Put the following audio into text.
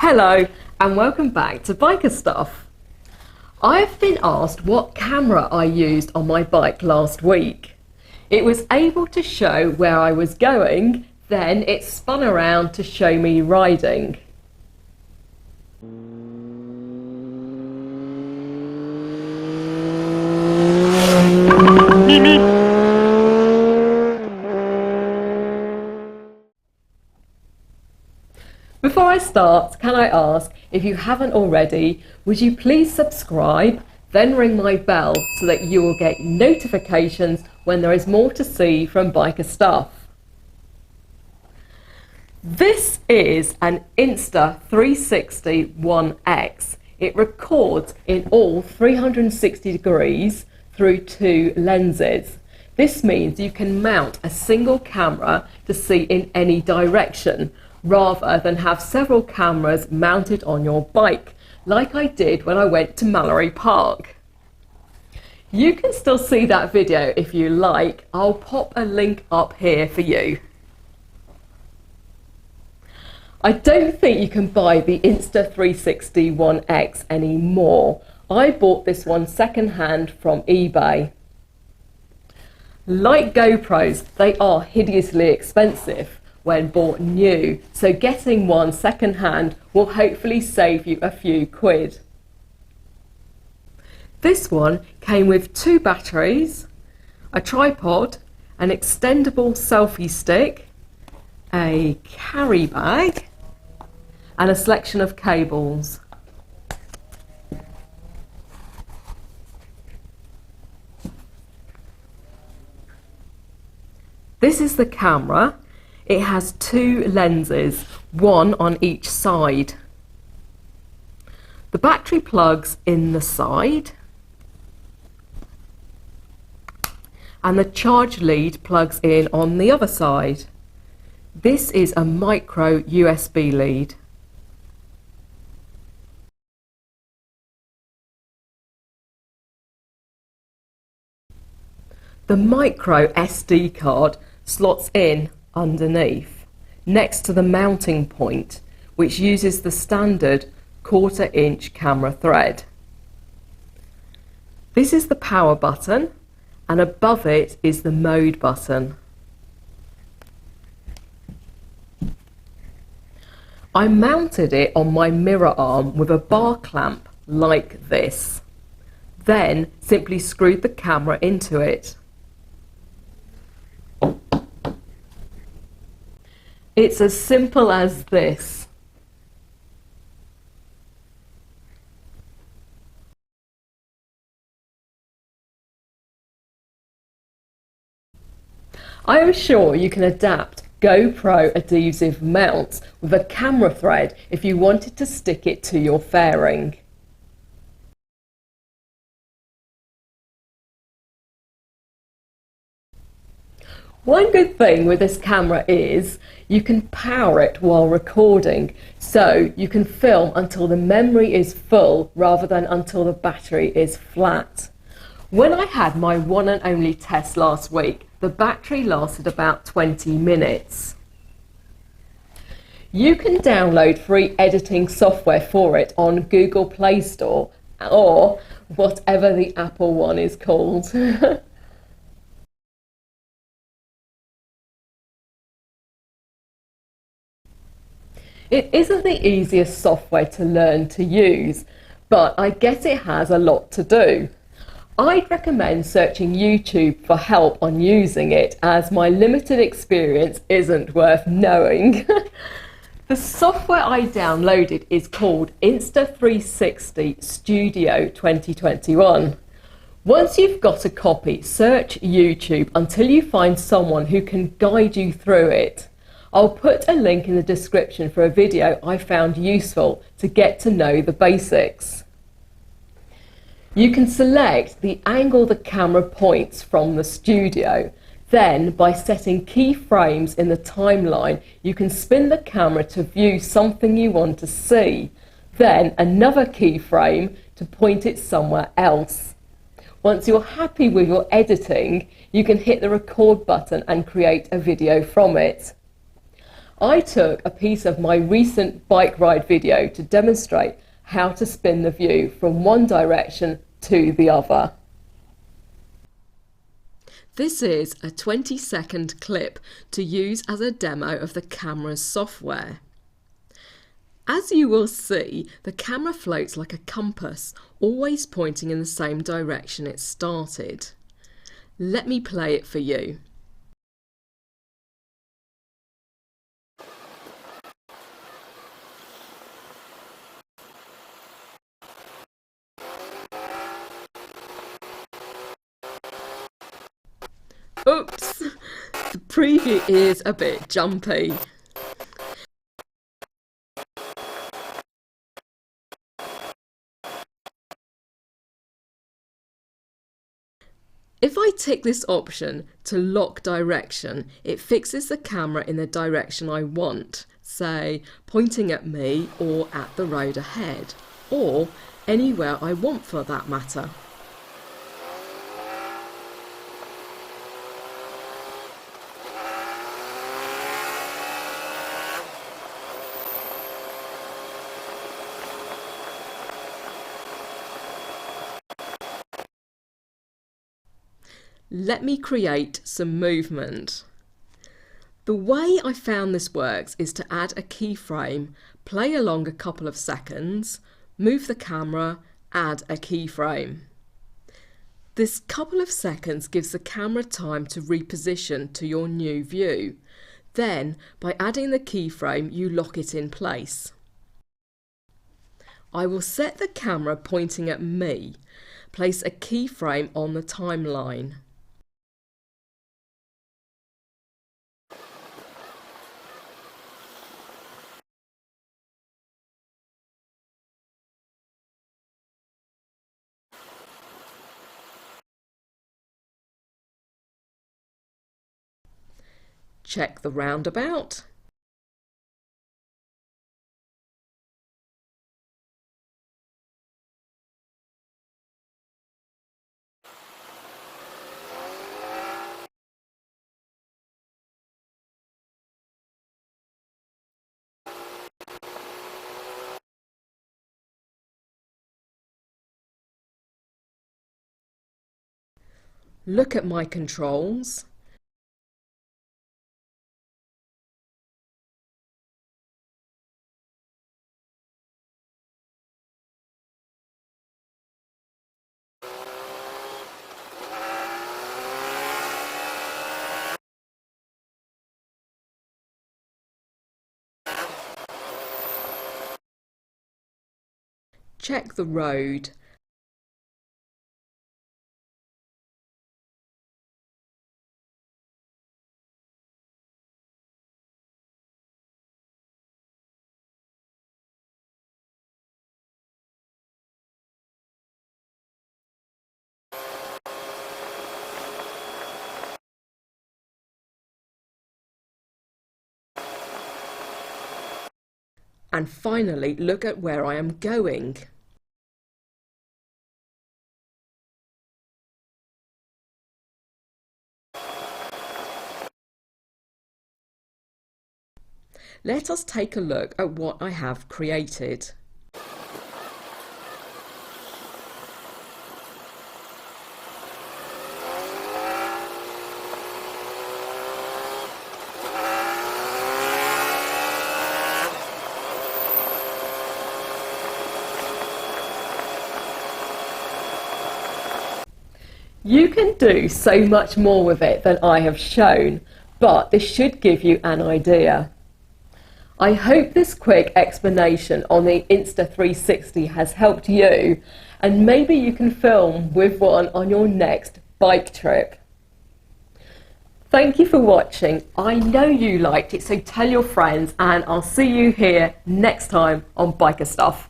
Hello and welcome back to Biker Stuff. I have been asked what camera I used on my bike last week. It was able to show where I was going, then it spun around to show me riding. Before I start, can I ask, if you haven't already, would you please subscribe, then ring my bell so that you will get notifications when there is more to see from Biker Stuff. This is an Insta360 One X. It records in all 360 degrees through two lenses. This means you can mount a single camera to see in any direction, rather than have several cameras mounted on your bike, like I did when I went to Mallory Park. You can still see that video if you like. I'll pop a link up here for you. I don't think you can buy the Insta360 One X anymore. I bought this one second-hand from eBay. Like GoPros, they are hideously expensive when bought new, so getting one second-hand will hopefully save you a few quid. This one came with two batteries, a tripod, an extendable selfie stick, a carry bag, and a selection of cables. This is the camera. It has two lenses, one on each side. The battery plugs in the side, and the charge lead plugs in on the other side. This is a micro USB lead. The micro SD card slots in underneath, next to the mounting point, which uses the standard 1/4 inch camera thread. This is the power button, and above it is the mode button. I mounted it on my mirror arm with a bar clamp like this, then simply screwed the camera into it. It's as simple as this. I am sure you can adapt GoPro adhesive mounts with a camera thread if you wanted to stick it to your fairing. One good thing with this camera is you can power it while recording, so you can film until the memory is full rather than until the battery is flat. When I had my one and only test last week, the battery lasted about 20 minutes. You can download free editing software for it on Google Play Store, or whatever the Apple one is called. It isn't the easiest software to learn to use, but I guess it has a lot to do. I'd recommend searching YouTube for help on using it, as my limited experience isn't worth knowing. The software I downloaded is called Insta360 Studio 2021. Once you've got a copy, search YouTube until you find someone who can guide you through it. I'll put a link in the description for a video I found useful to get to know the basics. You can select the angle the camera points from the studio. Then, by setting keyframes in the timeline, you can spin the camera to view something you want to see. Then another keyframe to point it somewhere else. Once you're happy with your editing, you can hit the record button and create a video from it. I took a piece of my recent bike ride video to demonstrate how to spin the view from one direction to the other. This is a 20-second clip to use as a demo of the camera's software. As you will see, the camera floats like a compass, always pointing in the same direction it started. Let me play it for you. Oops, the preview is a bit jumpy. If I tick this option to lock direction, it fixes the camera in the direction I want, say pointing at me or at the road ahead, or anywhere I want for that matter. Let me create some movement. The way I found this works is to add a keyframe, play along a couple of seconds, move the camera, add a keyframe. This couple of seconds gives the camera time to reposition to your new view. Then, by adding the keyframe, you lock it in place. I will set the camera pointing at me. Place a keyframe on the timeline. Check the roundabout. Look at my controls. Check the road. And finally, look at where I am going. Let us take a look at what I have created. You can do so much more with it than I have shown, but this should give you an idea. I hope this quick explanation on the Insta360 has helped you, and maybe you can film with one on your next bike trip. Thank you for watching. I know you liked it, so tell your friends, and I'll see you here next time on Biker Stuff.